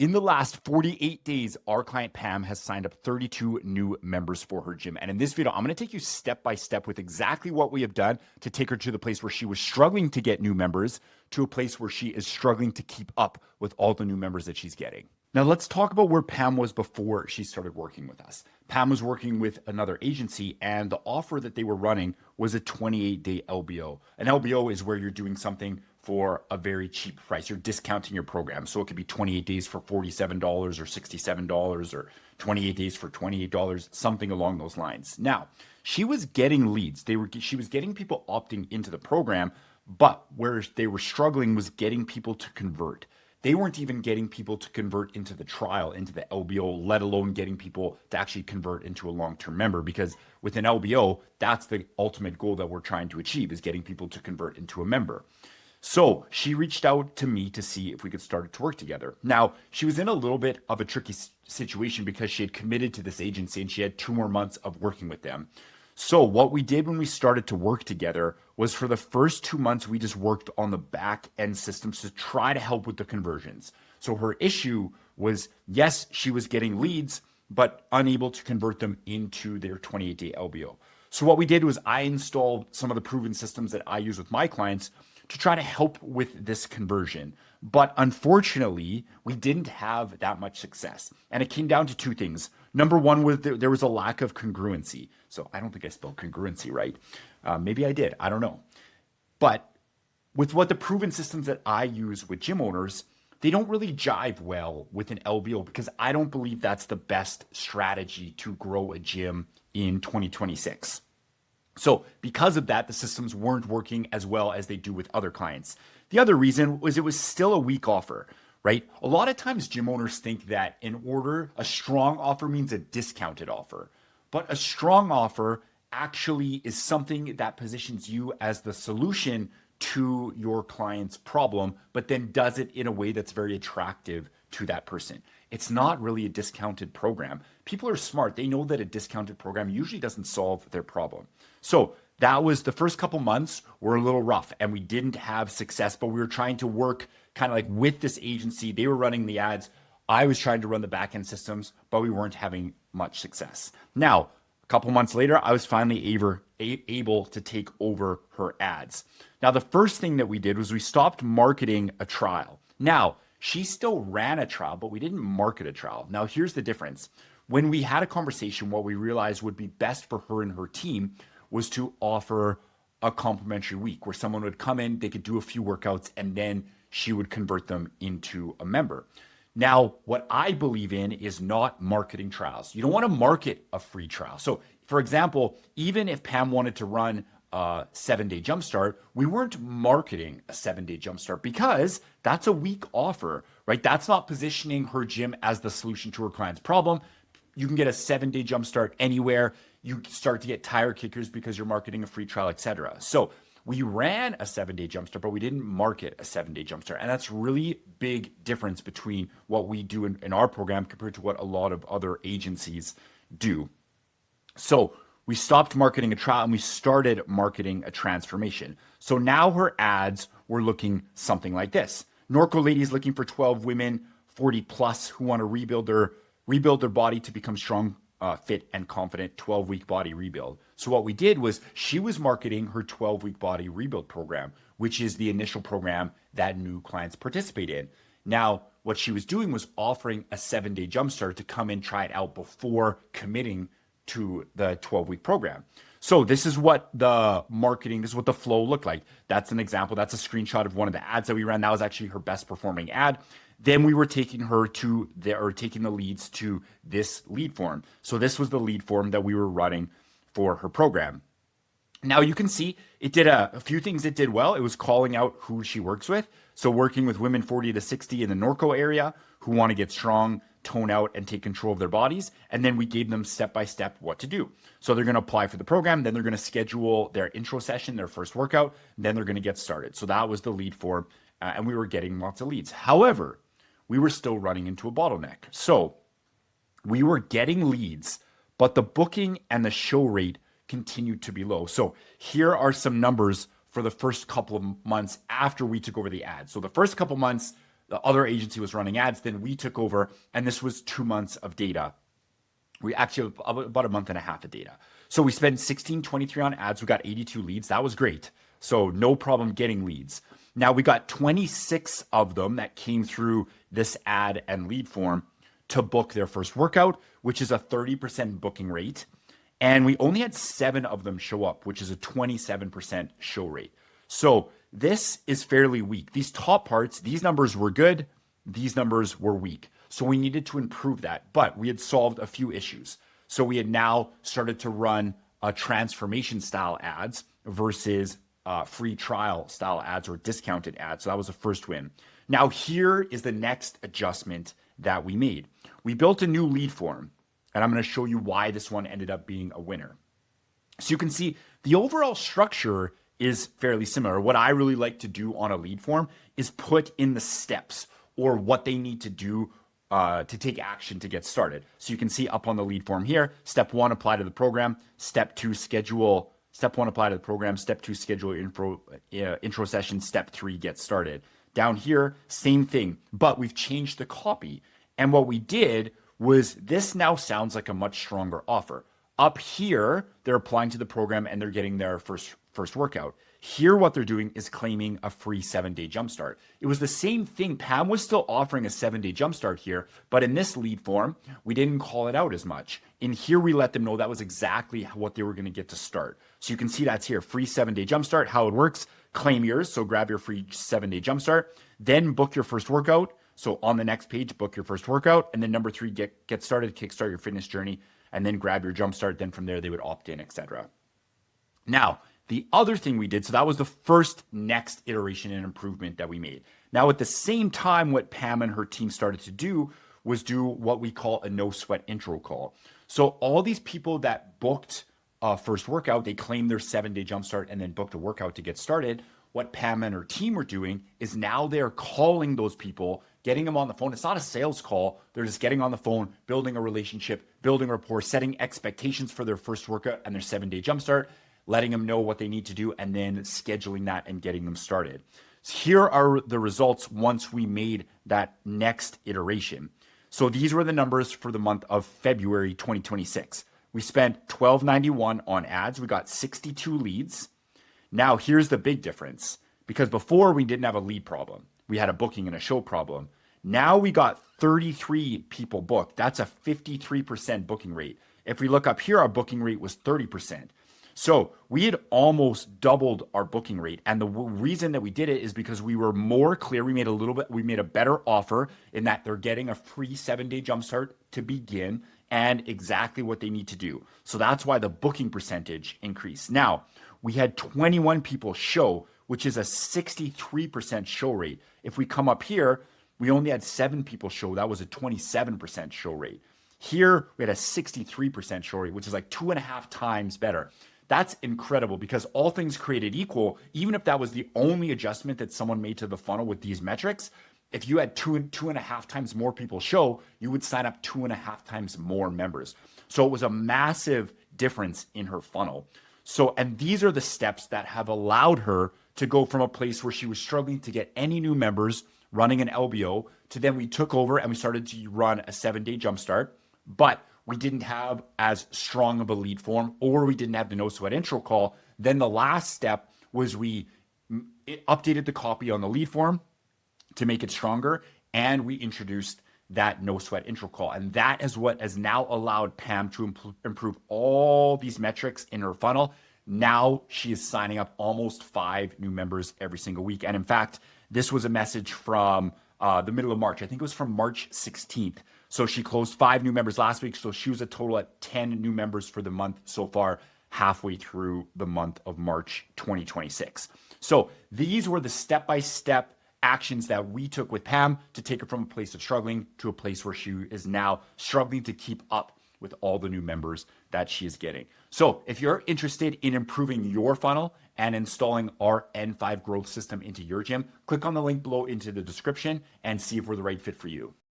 In the last 48 days, our client Pam has signed up 32 new members for her gym. And in this video, I'm going to take you step by step with exactly what we have done to take her to the place where she was struggling to get new members to a place where she is struggling to keep up with all the new members that she's getting. Now, let's talk about where Pam was before she started working with us. Pam was working with another agency, and the offer that they were running was a 28-day LBO. An LBO is where you're doing something for a very cheap price. You're discounting your program. So it could be 28 days for $47 or $67 or 28 days for $28, something along those lines. Now, she was getting leads. She was getting people opting into the program, but where they were struggling was getting people to convert. They weren't even getting people to convert into the trial, into the LBO, let alone getting people to actually convert into a long-term member. Because with an LBO, that's the ultimate goal that we're trying to achieve, is getting people to convert into a member. So she reached out to me to see if we could start to work together. Now, she was in a little bit of a tricky situation because she had committed to this agency and she had 2 more months of working with them. So what we did when we started to work together was, for the first 2 months, we just worked on the back end systems to try to help with the conversions. So her issue was, yes, she was getting leads, but unable to convert them into their 28-day LBO. So what we did was I installed some of the proven systems that I use with my clients to try to help with this conversion. But unfortunately, we didn't have that much success. And it came down to 2 things. Number one was there was a lack of congruency. So I don't think I spelled congruency right. Maybe I did. I don't know. But with what the proven systems that I use with gym owners, they don't really jive well with an LBO, because I don't believe that's the best strategy to grow a gym in 2026. So because of that, the systems weren't working as well as they do with other clients. The other reason was it was still a weak offer, right? A lot of times gym owners think that a strong offer means a discounted offer. But a strong offer actually is something that positions you as the solution to your client's problem, but then does it in a way that's very attractive to that person. It's not really a discounted program. People are smart. They know that a discounted program usually doesn't solve their problem. So that was the first couple months were a little rough and we didn't have success, but we were trying to work kind of like with this agency. They were running the ads. I was trying to run the back end systems, but we weren't having much success. Now, a couple months later, I was finally able to take over her ads. Now, the first thing that we did was we stopped marketing a trial. Now, she still ran a trial, but we didn't market a trial. Now, here's the difference. When we had a conversation, what we realized would be best for her and her team was to offer a complimentary week where someone would come in, they could do a few workouts, and then she would convert them into a member. Now, what I believe in is not marketing trials. You don't want to market a free trial. So, for example, even if Pam wanted to run a 7-day jumpstart, we weren't marketing a 7-day jumpstart because that's a weak offer, right? That's not positioning her gym as the solution to her client's problem. You can get a 7-day jumpstart anywhere. You start to get tire kickers because you're marketing a free trial, etc. So we ran a 7-day jumpstart, but we didn't market a 7-day jumpstart. And that's really big difference between what we do in our program compared to what a lot of other agencies do. So we stopped marketing a trial and we started marketing a transformation. So now her ads were looking something like this. Norco lady is looking for 12 women, 40 plus, who want to rebuild their body to become strong, fit and confident, 12-week body rebuild. So what we did was she was marketing her 12-week body rebuild program, which is the initial program that new clients participate in. Now, what she was doing was offering a 7-day jumpstart to come in, try it out before committing to the 12-week program. So this is what the flow looked like. That's an example. That's a screenshot of one of the ads that we ran. That was actually her best performing ad. Then we were taking the leads to this lead form. So this was the lead form that we were running for her program. Now you can see it did a few things it did well. It was calling out who she works with. So working with women 40 to 60 in the Norco area who want to get strong, tone out, and take control of their bodies. And then we gave them step-by-step what to do. So they're going to apply for the program. Then they're going to schedule their intro session, their first workout. Then they're going to get started. So that was the lead form. And we were getting lots of leads. However, we were still running into a bottleneck. So we were getting leads, but the booking and the show rate continued to be low. So here are some numbers for the first couple of months after we took over the ads. So the first couple months, the other agency was running ads. Then we took over, and this was 2 months of data. We actually about a month and a half of data. So we spent 1623 on ads. We got 82 leads. That was great. So no problem getting leads. Now we got 26 of them that came through this ad and lead form to book their first workout, which is a 30% booking rate. And we only had 7 of them show up, which is a 27% show rate. So this is fairly weak. These top parts, these numbers were good. These numbers were weak. So we needed to improve that, but we had solved a few issues. So we had now started to run transformation style ads versus free trial style ads or discounted ads. So that was the first win. Now here is the next adjustment that we made. We built a new lead form, and I'm going to show you why this one ended up being a winner. So you can see the overall structure is fairly similar. What I really like to do on a lead form is put in the steps or what they need to do to take action to get started. So you can see up on the lead form here, step 1, apply to the program. Step 2, schedule. Step 1, apply to the program. Step 2, schedule intro session. Step 3, get started. Down here, same thing, but we've changed the copy. And what we did was this now sounds like a much stronger offer. Up here, they're applying to the program and they're getting their first workout. Here, what they're doing is claiming a free 7-day jumpstart. It was the same thing. Pam was still offering a 7-day jumpstart here, but in this lead form, we didn't call it out as much. In here, we let them know that was exactly what they were going to get to start. So you can see that's here, free 7-day jumpstart, how it works. Claim yours, so grab your free 7-day jumpstart, then book your first workout. So on the next page, book your first workout, and then number 3, get started, kickstart your fitness journey, and then grab your jumpstart. Then from there, they would opt in, etc. Now, the other thing we did, so that was the first next iteration and improvement that we made. Now, at the same time, what Pam and her team started to do was do what we call a no sweat intro call. So all these people that booked a first workout, they claimed their 7-day jumpstart and then booked a workout to get started. What Pam and her team were doing is now they're calling those people, getting them on the phone. It's not a sales call. They're just getting on the phone, building a relationship, building rapport, setting expectations for their first workout and their 7-day jumpstart, letting them know what they need to do, and then scheduling that and getting them started. So here are the results once we made that next iteration. So these were the numbers for the month of February 2026. We spent $12.91 on ads. We got 62 leads. Now here's the big difference, because before we didn't have a lead problem. We had a booking and a show problem. Now we got 33 people booked. That's a 53% booking rate. If we look up here, our booking rate was 30%. So we had almost doubled our booking rate. And the reason that we did it is because we were more clear. We made a better offer in that they're getting a free 7-day jumpstart to begin and exactly what they need to do. So that's why the booking percentage increased. Now, we had 21 people show, which is a 63% show rate. If we come up here, we only had 7 people show. That was a 27% show rate. Here, we had a 63% show rate, which is like 2.5 times better. That's incredible, because all things created equal, even if that was the only adjustment that someone made to the funnel with these metrics, if you had 2.5 times more people show, you would sign up 2.5 times more members. So it was a massive difference in her funnel. So, and these are the steps that have allowed her to go from a place where she was struggling to get any new members running an LBO to then we took over and we started to run a 7-day jumpstart, but we didn't have as strong of a lead form, or we didn't have the no sweat intro call. Then the last step was we updated the copy on the lead form to make it stronger, and we introduced that no sweat intro call. And that is what has now allowed Pam to improve all these metrics in her funnel. Now she is signing up almost 5 new members every single week. And in fact, this was a message from the middle of March. I think it was from March 16th. So she closed 5 new members last week. So she was a total at 10 new members for the month so far, halfway through the month of March 2026. So these were the step-by-step actions that we took with Pam to take her from a place of struggling to a place where she is now struggling to keep up with all the new members that she is getting. So if you're interested in improving your funnel and installing our N5 growth system into your gym, click on the link below into the description and see if we're the right fit for you.